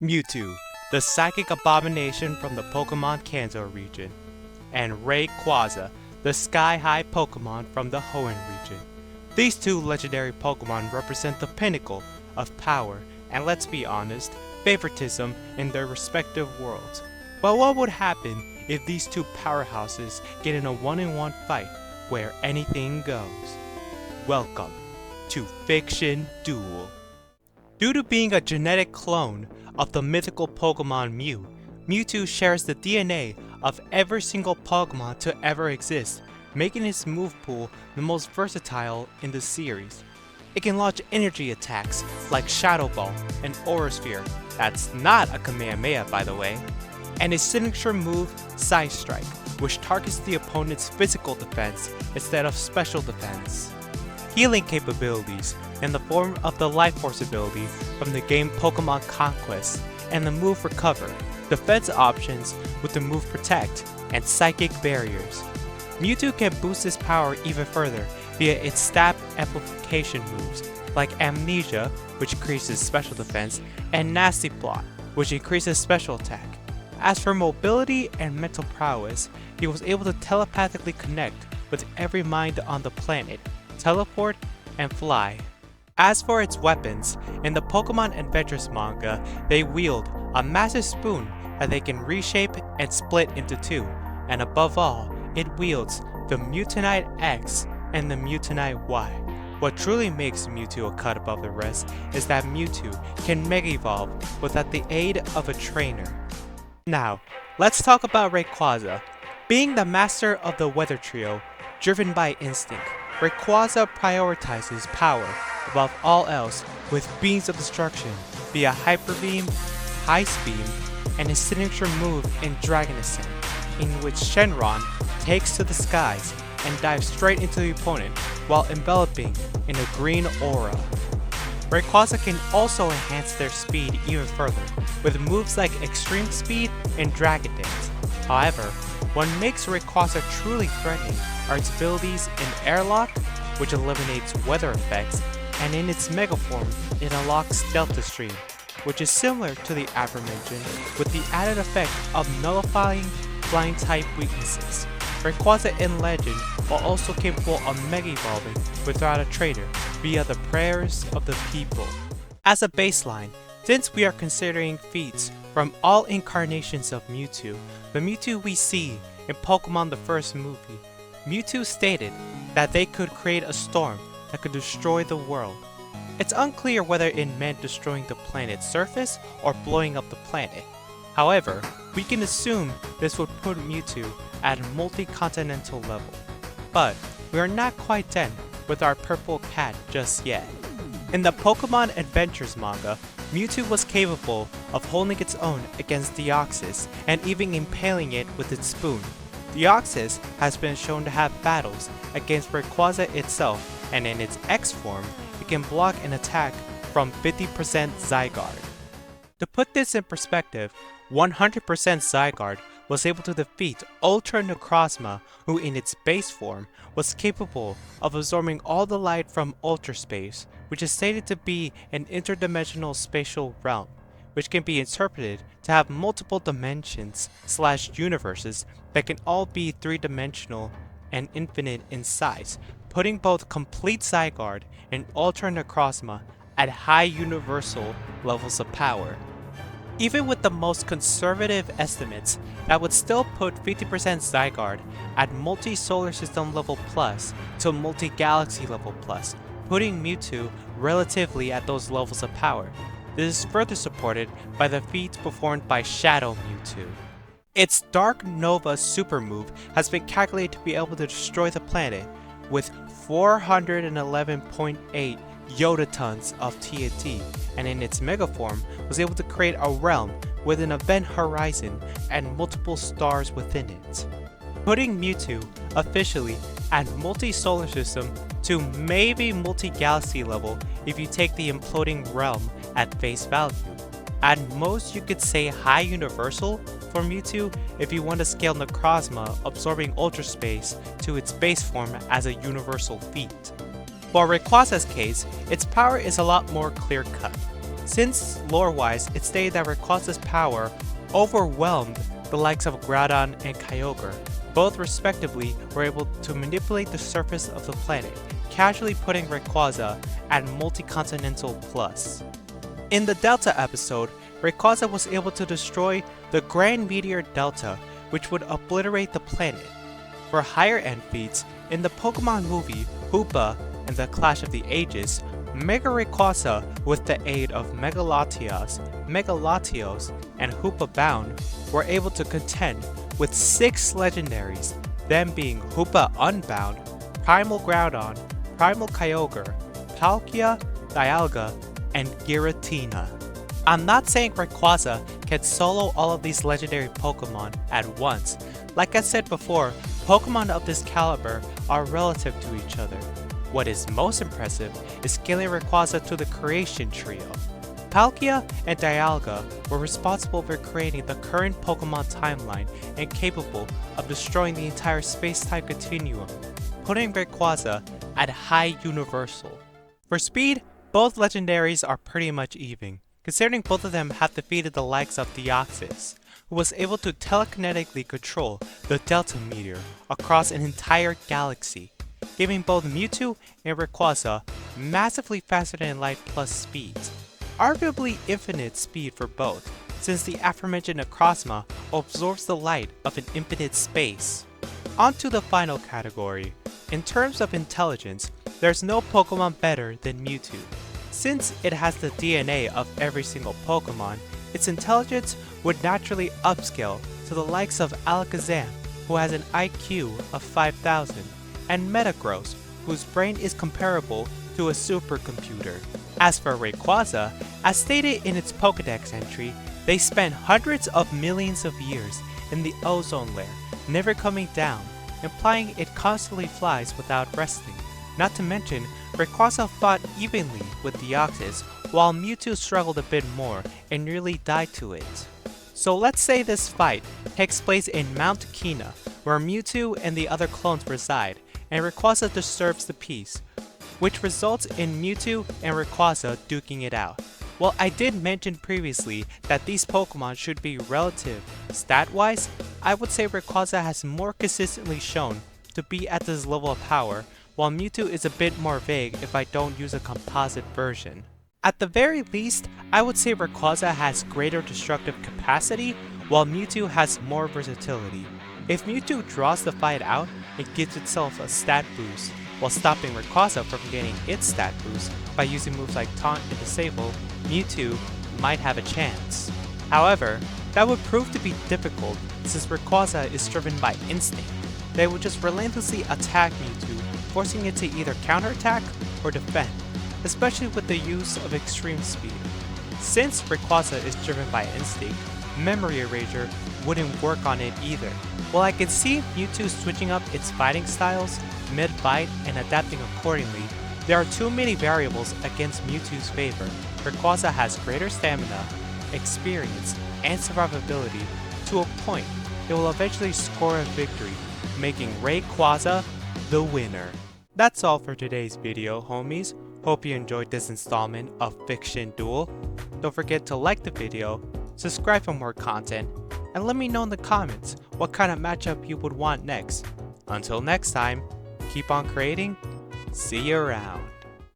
Mewtwo, the psychic abomination from the Pokemon Kanto region, and Rayquaza, the sky-high Pokemon from the Hoenn region. These two legendary Pokemon represent the pinnacle of power and, let's be honest, favoritism in their respective worlds. But what would happen if these two powerhouses get in a one-on-one fight where anything goes? Welcome to Fiction Duel. Due to being a genetic clone of the mythical Pokemon Mew, Mewtwo shares the DNA of every single Pokemon to ever exist, making its move pool the most versatile in the series. It can launch energy attacks like Shadow Ball and Aura Sphere, that's not a Kamehameha by the way, and its signature move, Side Strike, which targets the opponent's physical defense instead of special defense. Healing capabilities in the form of the Life Force ability from the game Pokemon Conquest and the move Recover, defense options with the move Protect, and Psychic Barriers. Mewtwo can boost its power even further via its stat amplification moves like Amnesia, which increases special defense, and Nasty Plot, which increases special attack. As for mobility and mental prowess, he was able to telepathically connect with every mind on the planet, teleport, and fly. As for its weapons, in the Pokemon Adventures manga, they wield a massive spoon that they can reshape and split into two, and above all, it wields the Mewtwonite X and the Mewtwonite Y. What truly makes Mewtwo a cut above the rest is that Mewtwo can Mega Evolve without the aid of a trainer. Now, let's talk about Rayquaza. Being the master of the Weather Trio, driven by instinct, Rayquaza prioritizes power above all else with Beams of Destruction via Hyper Beam, Ice Beam, and his signature move in Dragon Ascent, in which Shenron takes to the skies and dives straight into the opponent while enveloping in a green aura. Rayquaza can also enhance their speed even further with moves like Extreme Speed and Dragon Dance. However, what makes Rayquaza truly threatening are its abilities in Airlock, which eliminates weather effects, and in its Mega form, it unlocks Delta Stream, which is similar to the aforementioned with the added effect of nullifying flying type weaknesses. Rayquaza in Legend are also capable of Mega Evolving without a trainer via the prayers of the people. As a baseline, since we are considering feats from all incarnations of Mewtwo, the Mewtwo we see in Pokemon the first movie, Mewtwo stated that they could create a storm that could destroy the world. It's unclear whether it meant destroying the planet's surface or blowing up the planet. However, we can assume this would put Mewtwo at a multi-continental level. But we are not quite done with our purple cat just yet. In the Pokemon Adventures manga, Mewtwo was capable of holding its own against Deoxys and even impaling it with its spoon. Deoxys has been shown to have battles against Rayquaza itself, and in its X form, it can block an attack from 50% Zygarde. To put this in perspective, 100% Zygarde was able to defeat Ultra Necrozma, who in its base form was capable of absorbing all the light from Ultra Space, which is stated to be an interdimensional spatial realm, which can be interpreted to have multiple dimensions/universes that can all be three-dimensional and infinite in size, putting both complete Zygarde and Ultra Necrozma at high universal levels of power. Even with the most conservative estimates, that would still put 50% Zygarde at multi-solar system level plus to multi-galaxy level plus, putting Mewtwo relatively at those levels of power. This is further supported by the feats performed by Shadow Mewtwo. Its Dark Nova super move has been calculated to be able to destroy the planet with 411.8 yotatons of TNT, and in its Mega form was able to create a realm with an event horizon and multiple stars within it, putting Mewtwo officially at multi-solar system to maybe multi-galaxy level if you take the imploding realm at face value. At most, you could say high universal for Mewtwo if you want to scale Necrozma absorbing Ultra Space to its base form as a universal feat. For Rayquaza's case, its power is a lot more clear-cut. Since lore-wise, it's stated that Rayquaza's power overwhelmed the likes of Groudon and Kyogre. Both respectively were able to manipulate the surface of the planet, casually putting Rayquaza at multi-continental plus. In the Delta episode, Rayquaza was able to destroy the Grand Meteor Delta, which would obliterate the planet. For higher end feats, in the Pokemon movie Hoopa and the Clash of the Ages, Mega Rayquaza, with the aid of Mega Latios, and Hoopa Bound, were able to contend with 6 legendaries, them being Hoopa Unbound, Primal Groudon, Primal Kyogre, Palkia, Dialga, and Giratina. I'm not saying Rayquaza can solo all of these legendary Pokemon at once. Like I said before, Pokemon of this caliber are relative to each other. What is most impressive is scaling Rayquaza to the creation trio. Palkia and Dialga were responsible for creating the current Pokemon timeline and capable of destroying the entire space-time continuum, putting Rayquaza at high universal. For speed, both legendaries are pretty much even, considering both of them have defeated the likes of Deoxys, who was able to telekinetically control the Delta Meteor across an entire galaxy, giving both Mewtwo and Rayquaza massively faster than light plus speeds. Arguably infinite speed for both, since the aforementioned Necrozma absorbs the light of an infinite space. On to the final category. In terms of intelligence, there's no Pokemon better than Mewtwo. Since it has the DNA of every single Pokemon, its intelligence would naturally upscale to the likes of Alakazam, who has an IQ of 5,000, and Metagross, whose brain is comparable to a supercomputer. As for Rayquaza, as stated in its Pokédex entry, they spent hundreds of millions of years in the ozone layer, never coming down, implying it constantly flies without resting. Not to mention, Rayquaza fought evenly with Deoxys, while Mewtwo struggled a bit more and nearly died to it. So let's say this fight takes place in Mount Kina, where Mewtwo and the other clones reside, and Rayquaza disturbs the peace, which results in Mewtwo and Rayquaza duking it out. Well, I did mention previously that these Pokemon should be relative. Stat-wise, I would say Rayquaza has more consistently shown to be at this level of power, while Mewtwo is a bit more vague if I don't use a composite version. At the very least, I would say Rayquaza has greater destructive capacity, while Mewtwo has more versatility. If Mewtwo draws the fight out, it gives itself a stat boost, while stopping Rayquaza from getting its stat boost by using moves like Taunt and Disable, Mewtwo might have a chance. However, that would prove to be difficult since Rayquaza is driven by instinct. They would just relentlessly attack Mewtwo, forcing it to either counterattack or defend, especially with the use of extreme speed. Since Rayquaza is driven by instinct, Memory Erasure wouldn't work on it either. While I can see Mewtwo switching up its fighting styles mid-fight and adapting accordingly, there are too many variables against Mewtwo's favor. Rayquaza has greater stamina, experience, and survivability to a point it will eventually score a victory, making Rayquaza the winner. That's all for today's video, homies. Hope you enjoyed this installment of Fiction Duel. Don't forget to like the video, subscribe for more content, and let me know in the comments what kind of matchup you would want next. Until next time, keep on creating. See you around.